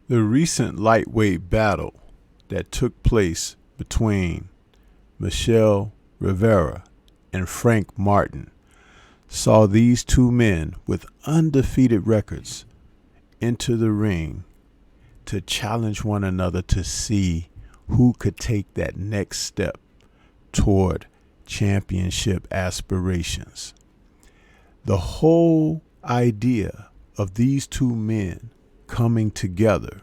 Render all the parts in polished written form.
The recent lightweight battle that took place between Michel Rivera and Frank Martin saw these two men with undefeated records enter the ring to challenge one another to see who could take that next step toward championship aspirations. The whole idea of these two men coming together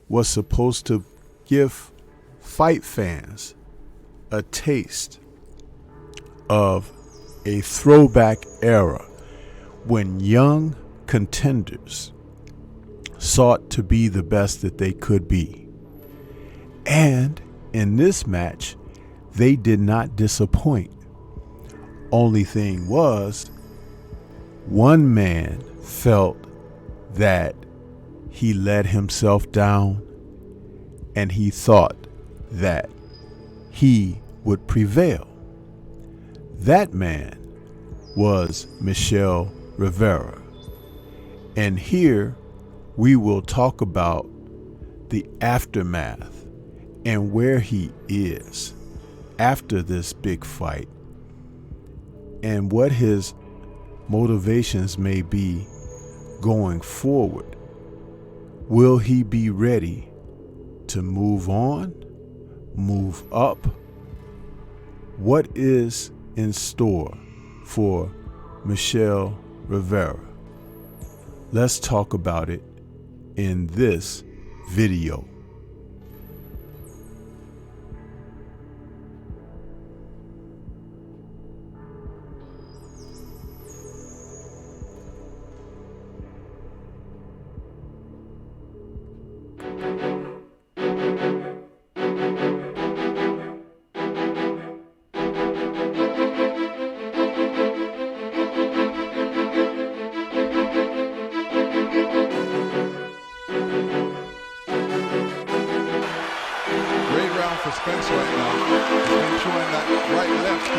was supposed to give fight fans a taste of a throwback era when young contenders sought to be the best that they could be. And in this match, they did not disappoint. Only thing was, one man felt that he let himself down and he thought that he would prevail. That man was Michel Rivera. And here we will talk about the aftermath and where he is after this big fight and what his motivations may be going forward. Will he be ready to move on, move up? What is in store for Michel Rivera? Let's talk about it in this video. Suspense right now. He's been throwing that right left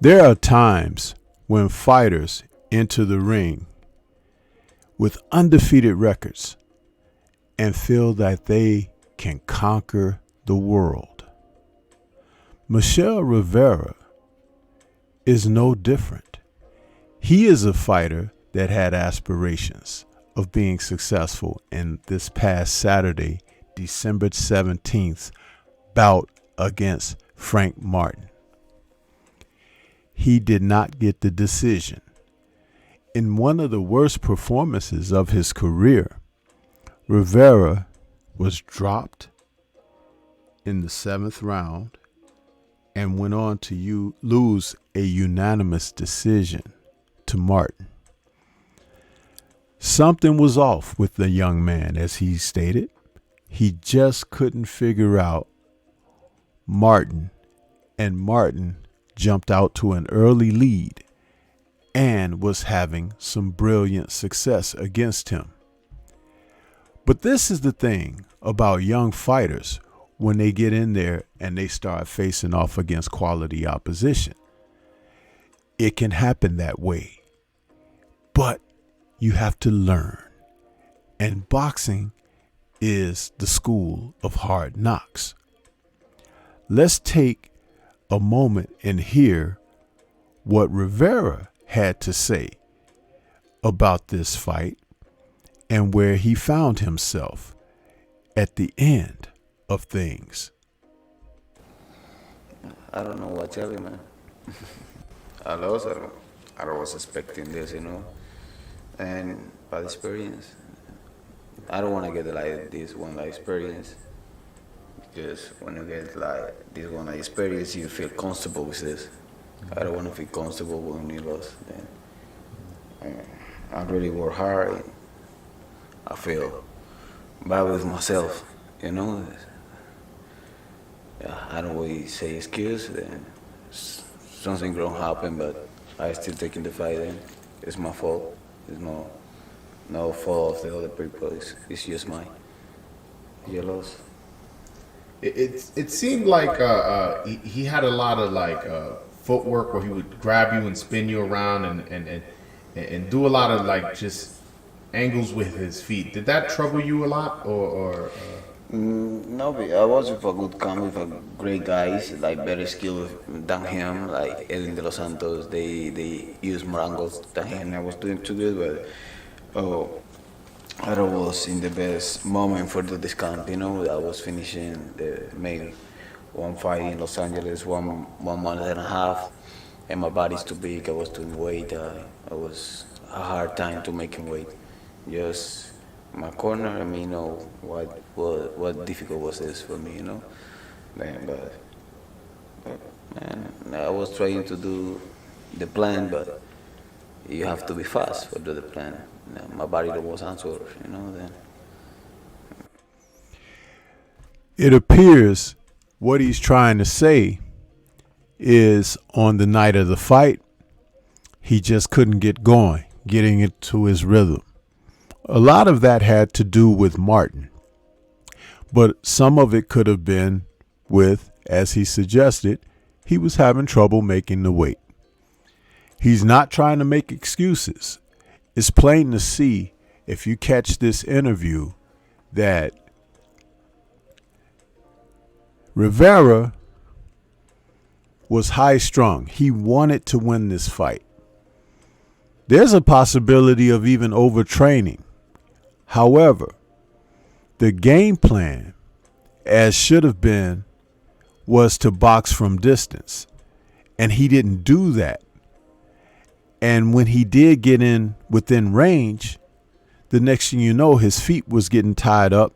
There are times when fighters enter the ring with undefeated records and feel that they can conquer the world. Michel Rivera is no different. He is a fighter that had aspirations of being successful in this past Saturday, December 17th, bout against Frank Martin. He did not get the decision. In one of the worst performances of his career, Rivera was dropped in the 7th round and went on to lose a unanimous decision to Martin. Something was off with the young man, as he stated. He just couldn't figure out Martin, and Martin jumped out to an early lead and was having some brilliant success against him. But this is the thing about young fighters when they get in there and they start facing off against quality opposition. It can happen that way, but you have to learn. And boxing is the school of hard knocks. Let's take a moment and hear what Rivera had to say about this fight and where he found himself at the end of things. I don't know what to tell you, man. I lost. I was expecting this, and by experience, I don't want to get like this one like experience. Because when you get like this one like experience, you feel comfortable with this. I don't want to feel comfortable when you lost. Then I really work hard. And I feel bad with myself. You know, yeah, I don't really say excuse. Then something wrong happened, but I still taking the fight. Then it's my fault. It's no fault of the other people. It's just mine. You lost. It seemed like he had a lot of like footwork where he would grab you and spin you around and do a lot of like just angles with his feet. Did that trouble you a lot or No, but I was with a good camp with a great guys, like better skills than him, like Edwin de los Santos. They use more angles than him. I was doing too good, but I was in the best moment for this camp. You know, I was finishing the main one fight in Los Angeles, one month and a half, and my body's too big. I was doing weight. I was a hard time to making weight. Just my corner. I mean, you know what difficult was this for me. You know, man, but man, I was trying to do the plan, but you have to be fast for do the plan. You know, my body was answer. You know, then It appears what he's trying to say is on the night of the fight, he just couldn't get going, getting into his rhythm. A lot of that had to do with Martin, but some of it could have been with, as he suggested, he was having trouble making the weight. He's not trying to make excuses. It's plain to see, if you catch this interview, that Rivera was high strung. He wanted to win this fight. There's a possibility of even overtraining. However, the game plan, as should have been, was to box from distance. And he didn't do that. And when he did get in within range, the next thing you know, his feet was getting tied up.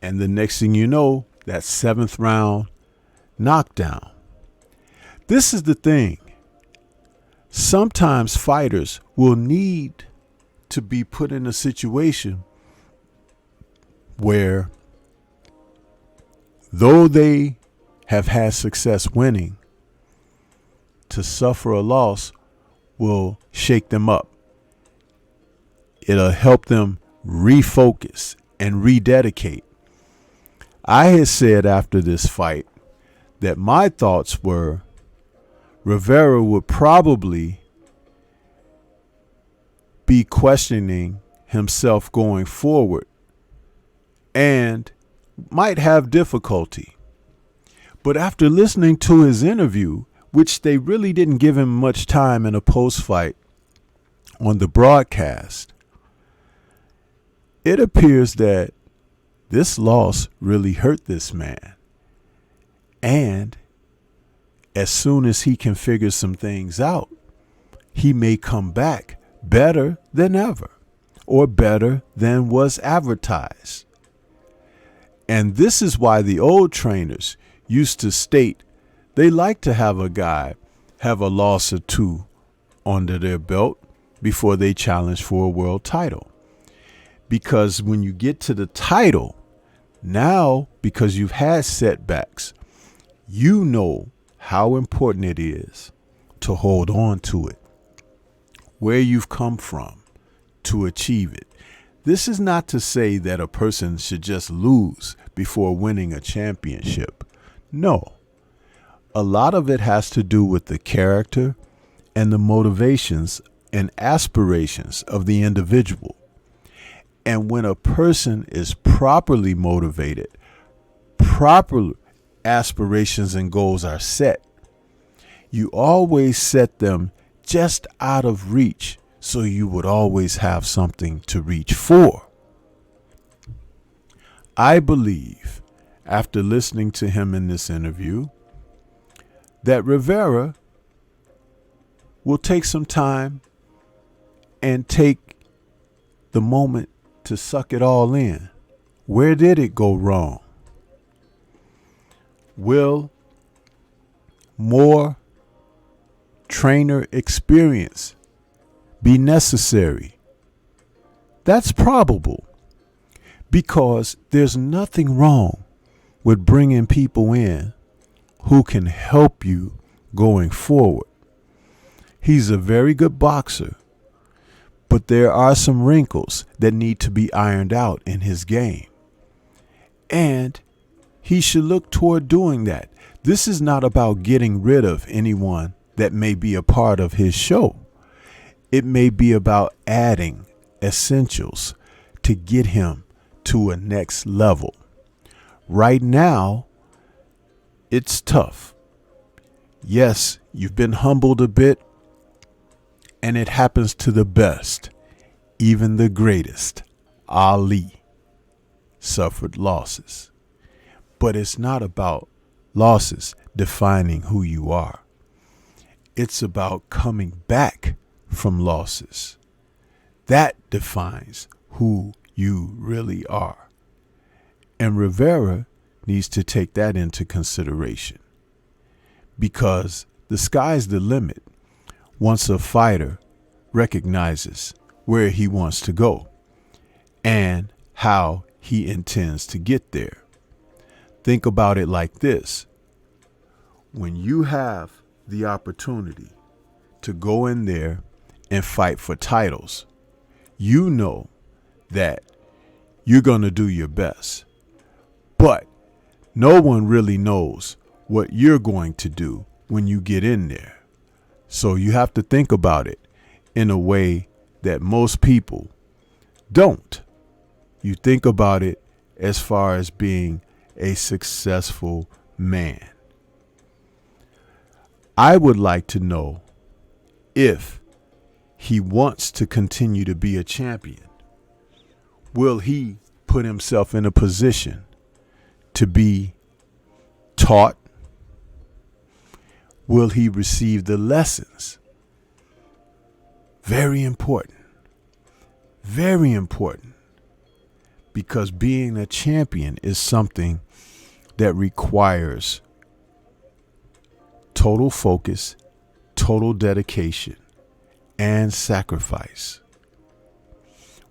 And the next thing you know, that 7th round knockdown. This is the thing. Sometimes fighters will need to be put in a situation where, though they have had success winning, to suffer a loss will shake them up. It'll help them refocus and rededicate. I had said after this fight that my thoughts were Rivera would probably be questioning himself going forward and might have difficulty. But after listening to his interview, which they really didn't give him much time in a post-fight on the broadcast, it appears that this loss really hurt this man. And as soon as he can figure some things out, he may come back better than ever, or better than was advertised. And this is why the old trainers used to state they like to have a guy have a loss or two under their belt before they challenge for a world title. Because when you get to the title, now, because you've had setbacks, you know how important it is to hold on to it, where you've come from to achieve it. This is not to say that a person should just lose before winning a championship. No. A lot of it has to do with the character and the motivations and aspirations of the individual. And when a person is properly motivated, proper aspirations and goals are set, you always set them just out of reach, so you would always have something to reach for. I believe, after listening to him in this interview, that Rivera will take some time and take the moment to suck it all in. Where did it go wrong? Will more trainer experience be necessary? That's probable, because there's nothing wrong with bringing people in who can help you going forward. He's a very good boxer, but there are some wrinkles that need to be ironed out in his game. And he should look toward doing that. This is not about getting rid of anyone that may be a part of his show. It may be about adding essentials to get him to a next level. Right now, it's tough. Yes, you've been humbled a bit, and it happens to the best. Even the greatest, Ali, suffered losses. But it's not about losses defining who you are. It's about coming back from losses. That defines who you really are. And Rivera needs to take that into consideration, because the sky's the limit once a fighter recognizes where he wants to go and how he intends to get there. Think about it like this. When you have the opportunity to go in there and fight for titles, you know that you're going to do your best. But no one really knows what you're going to do when you get in there. So you have to think about it in a way that most people don't. You think about it as far as being a successful man. I would like to know if he wants to continue to be a champion. Will he put himself in a position to be taught? Will he receive the lessons? Very important. Very important. Because being a champion is something that requires total focus, total dedication, and sacrifice.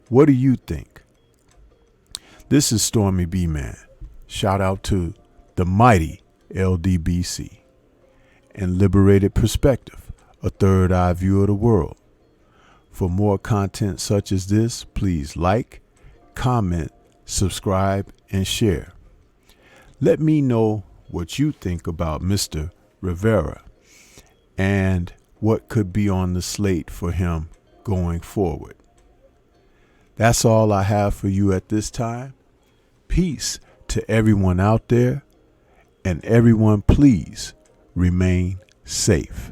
What do you think? This is Stormy B Man. Shout out to the mighty LDBC and Liberated Perspective, a third eye view of the world. For more content such as this, please like, comment, subscribe, and share. Let me know what you think about Mr. Rivera and what could be on the slate for him going forward. That's all I have for you at this time. Peace to everyone out there, and everyone please remain safe.